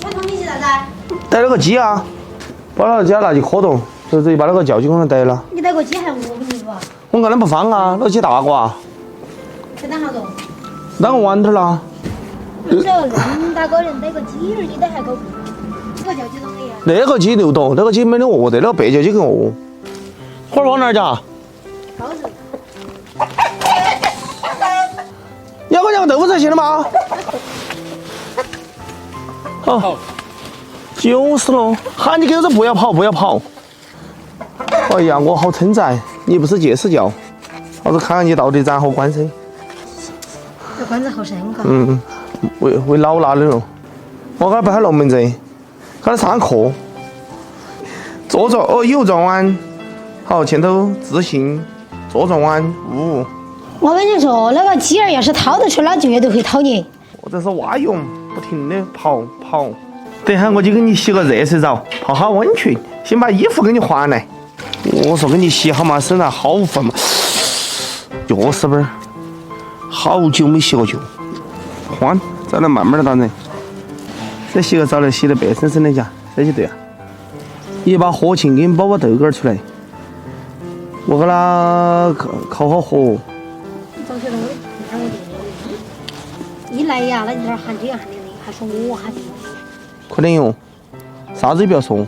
买东西啥子？逮了个鸡啊，把那个鸡拿去磕动，就直接把那个叫鸡给逮了。你逮个鸡还饿不你不？我看他不放啊，那个鸡大个啊，才打好多。哪个碗头啦？你说恁大个人逮个鸡儿，你都还够不？这个叫鸡东西啊？那个鸡就懂，那个鸡没得饿的，那个白叫鸡更饿。花儿往哪儿夹？包子。要个豆腐才行了吗？好，就是喽。喊你狗子不要跑，不要跑。哎呀，我好称赞你，不是借死教，老子看看你到底然后关噻。这关子好深嘎。为老衲的喽。我给他摆下龙门阵，给他上课。左转右转弯，好前头自信，左转弯呜。我跟你说，那个鸡儿要是掏得出，那绝对会掏你。或者是蛙泳，不停的跑。等下我就给你洗个热水澡，泡下温泉，先把衣服给你换来。我说给你洗好嘛，身上好粉嘛，脚屎本儿，好久没洗过脚，换，再来慢慢的打人。这洗个澡来洗得白生生的家，这就对啊。一把火钳给你包把豆干出来，我给他烤好火。早晓得我看我电一来呀，那你这儿喊这样喊那的，还说我喊的。快点用，啥子也不要说。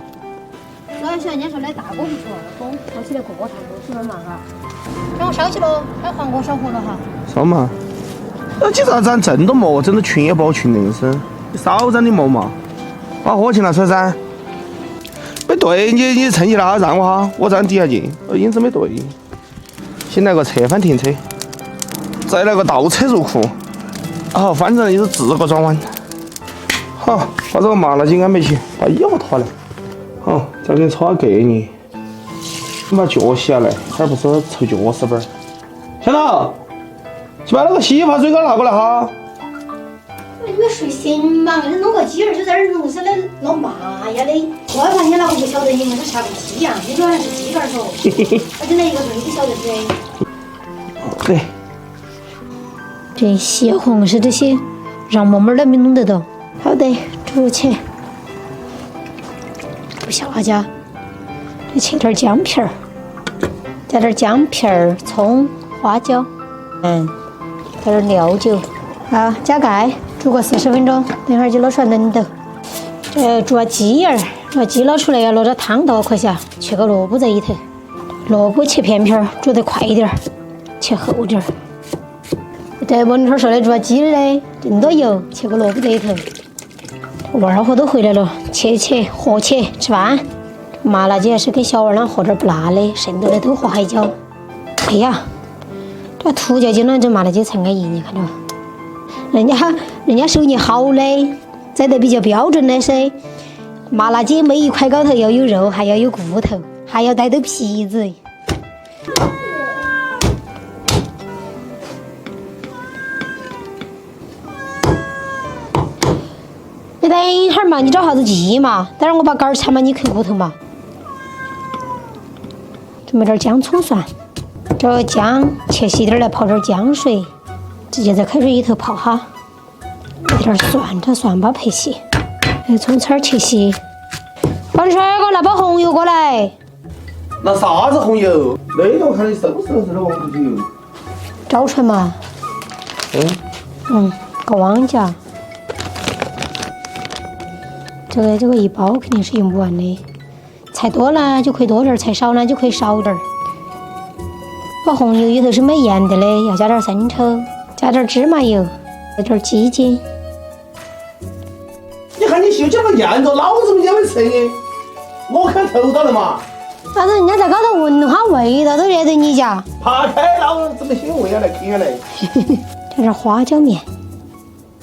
老小人家说那大锅不错，风烧起来锅差不多是嘛嘎。让我烧起喽，还黄锅烧火了哈。烧嘛？那你咋长这么多馍，整的群也不好群硬是？你少长点馍嘛，把火钳拿出来噻。没对，你趁起来让我哈，我站底下去，影子没对。先来个侧翻停车，再来个倒车入库。好，反正就是自个转弯。好，把这个麻辣鸡安排起，把衣服脱了。好，再给你搓下隔你。你把脚洗下来，这儿不是臭脚屎本儿。小刀，去把那个洗衣发水缸拿过来哈。你们睡醒嘛？你弄个鸡儿就在这儿弄是那弄嘛呀的？我发现那个不晓得你们是杀个鸡呀？你说还是鸡肝头，而且那一个东西不晓得噻。对。这血红是这些让妈妈儿都没弄得到。好的，煮起。不下家，再切点姜片儿，加点姜片儿、葱、花椒，加点料酒，好，加盖，煮个40分钟，等会儿就捞出来冷冻。煮下鸡儿，把鸡捞出来要落到汤头快下，切个萝卜在里头，萝卜切片片儿，煮得快一点儿，切厚点儿。在门头说的煮下鸡儿嘞，更多油，切个萝卜在里头。娃儿伙都回来了，切和切吃饭。麻辣鸡还是给小娃儿俩和点不辣的，剩多的都和海椒。哎呀，这土家鸡啷这麻辣鸡才安逸，你看到？人家手艺好嘞，宰得比较标准的噻。麻辣鸡每一块高头要有肉，还要有骨头，还要带点皮子。你等一会儿嘛，你找啥子鸡嘛？等会儿我把杆儿铲嘛，你啃骨头嘛。准备点姜葱蒜，这个姜切细点来泡点姜水，直接在开水里头泡哈。来点蒜，这蒜把配细，葱丝儿切细。王春儿，给我拿包红油过来。那啥子红油？那个我看你收拾的王府井油。招春嘛。个汪家。这个一包肯定是用不完的，菜多了就可以多点儿，菜少了就可以少点儿。把红油里头是没盐的嘞，要加点生抽，加点芝麻油，加点鸡精。你看你修这么严着，老子们也没吃的，我看透到了嘛。但是人家在高头闻哈味道都认得你家。爬开，老子们修味下来，啃下来。加点花椒面，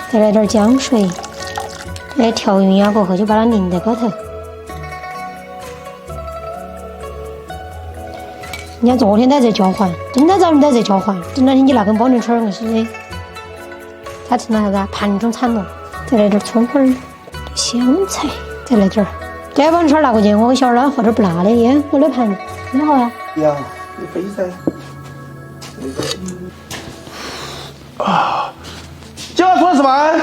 再来点姜水。调匀呀过后就把它淋在高头。人家昨天都在叫唤，今天早上都在叫唤，整到你那根包牛圈硬是的。它成了啥子？盘中产了。再来点葱花儿、香菜，再来点儿。这包牛圈拿过去，我给小二和点不辣的耶。我的盘你好呀。呀，你飞噻。今晚出来吃饭。